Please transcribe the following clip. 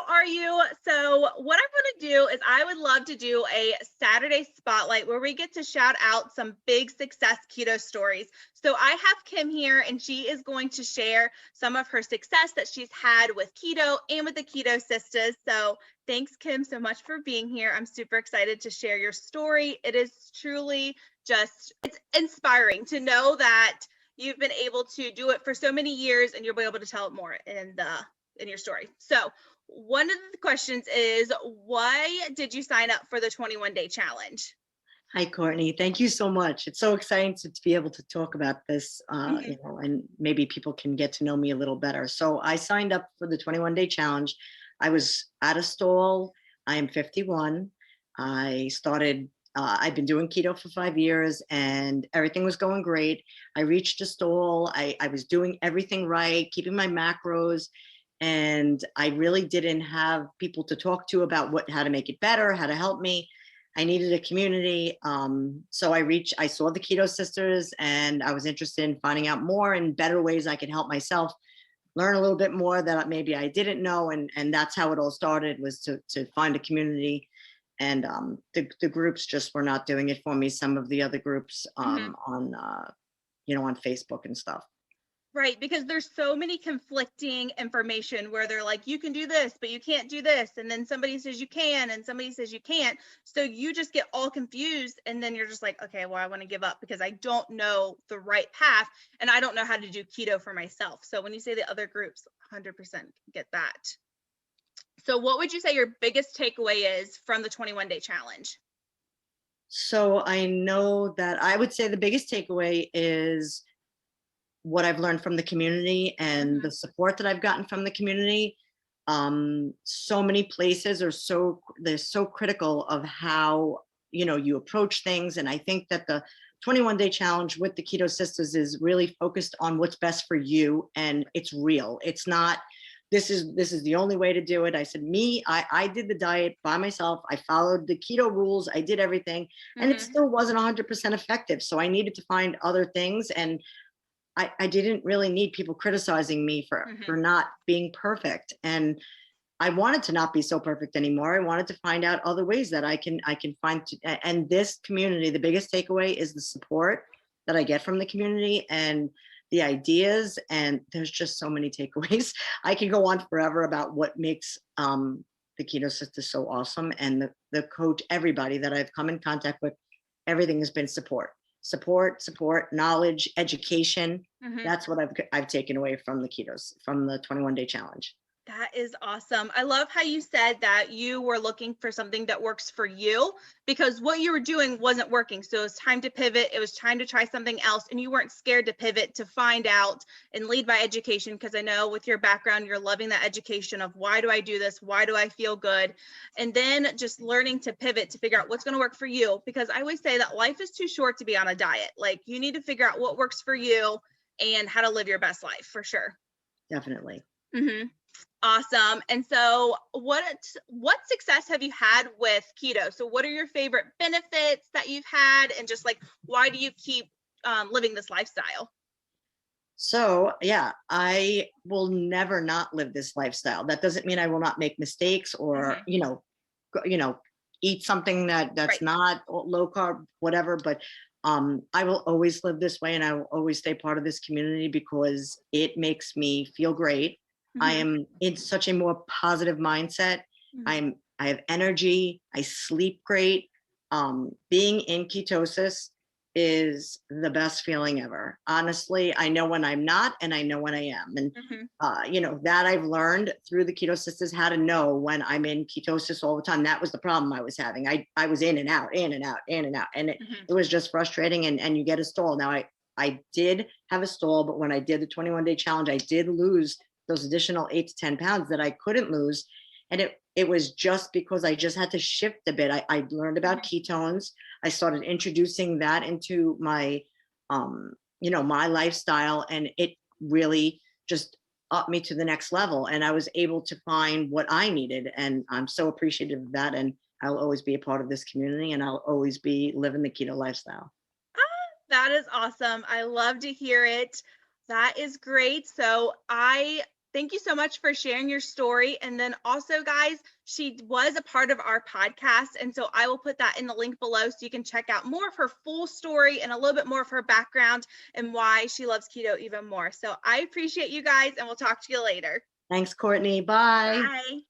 are you? So what I'm going to do is I would love to do a Saturday spotlight where we get to shout out some big success keto stories. So I have Kim here and she is going to share some of her success that she's had with keto and with the KETO-SIStas. So thanks, Kim, so much for being here. I'm super excited to share your story. It is truly it's inspiring to know that you've been able to do it for so many years and you'll be able to tell it more in your story. So one of the questions is, why did you sign up for the 21-day challenge? Hi, Courtney. Thank you so much. It's so exciting to be able to talk about this, Mhm. and maybe people can get to know me a little better. So I signed up for the 21-day challenge. I was at a stall. I am 51. I've been doing keto for 5 years and everything was going great. I reached a stall. I was doing everything right, keeping my macros, and I really didn't have people to talk to about how to make it better, how to help me. I needed a community. So I saw the KETO-SIStas and I was interested in finding out more and better ways I could help myself learn a little bit more that maybe I didn't know. And that's how it all started, was to find a community. And the groups just were not doing it for me. Some of the other groups Mhm. on Facebook and stuff. Right, because there's so many conflicting information where they're like, you can do this, but you can't do this. And then somebody says you can, and somebody says you can't. So you just get all confused. And then you're just like, okay, well, I want to give up because I don't know the right path and I don't know how to do keto for myself. So when you say the other groups, 100% get that. So what would you say your biggest takeaway is from the 21-day challenge? So I know that I would say the biggest takeaway is what I've learned from the community and Mhm. the support that I've gotten from the community. So many places they're so critical of how you approach things, and I think that the 21-day challenge with the KETO-SIStas is really focused on what's best for you, and it's real. It's not this is the only way to do it. I said, I did the diet by myself. I followed the keto rules. I did everything, and it Mhm. still wasn't 100% effective. So I needed to find other things, and I didn't really need people criticizing me for Mhm. not being perfect. And I wanted to not be so perfect anymore. I wanted to find out other ways that I can find and this community, the biggest takeaway is the support that I get from the community and the ideas. And there's just so many takeaways. I can go on forever about what makes the KETO-SIStas so awesome. And the coach, everybody that I've come in contact with, everything has been support, knowledge, education. Mhm. That's what I've taken away from from the 21-day challenge. That is awesome. I love how you said that you were looking for something that works for you because what you were doing wasn't working. So it's time to pivot. It was time to try something else. And you weren't scared to pivot to find out and lead by education. Because I know with your background, you're loving that education of why do I do this? Why do I feel good? And then just learning to pivot to figure out what's going to work for you. Because I always say that life is too short to be on a diet. Like you need to figure out what works for you and how to live your best life for sure. Definitely. Mhm. Awesome. And so what success have you had with keto? So what are your favorite benefits that you've had and just like why do you keep living this lifestyle? So, yeah, I will never not live this lifestyle. That doesn't mean I will not make mistakes or, Hmm. go- you know, eat something that's Right. not low carb, whatever. But I will always live this way, and I will always stay part of this community because it makes me feel great. I Hmm. am in such a more positive mindset. Hmm. I have energy. I sleep great. Being in ketosis is the best feeling ever. Honestly, I know when I'm not, and I know when I am. And Hmm. that I've learned through the KETO-SIStas, how to know when I'm in ketosis all the time. That was the problem I was having. I was in and out, in and out, in and out, and Hmm. it was just frustrating. And you get a stall. Now I did have a stall, but when I did the 21-day challenge, I did lose those additional 8 to 10 pounds that I couldn't lose, and it was just because I just had to shift a bit. I learned about Hmm. ketones. I started introducing that into my lifestyle, and it really just upped me to the next level. And I was able to find what I needed. And I'm so appreciative of that. And I'll always be a part of this community, and I'll always be living the keto lifestyle. That is awesome. I love to hear it. That is great. So I Thank you so much for sharing your story. And then also, guys, she was a part of our podcast. And so I will put that in the link below so you can check out more of her full story and a little bit more of her background and why she loves keto even more. So I appreciate you guys, and we'll talk to you later. Thanks, Courtney. Bye. Bye.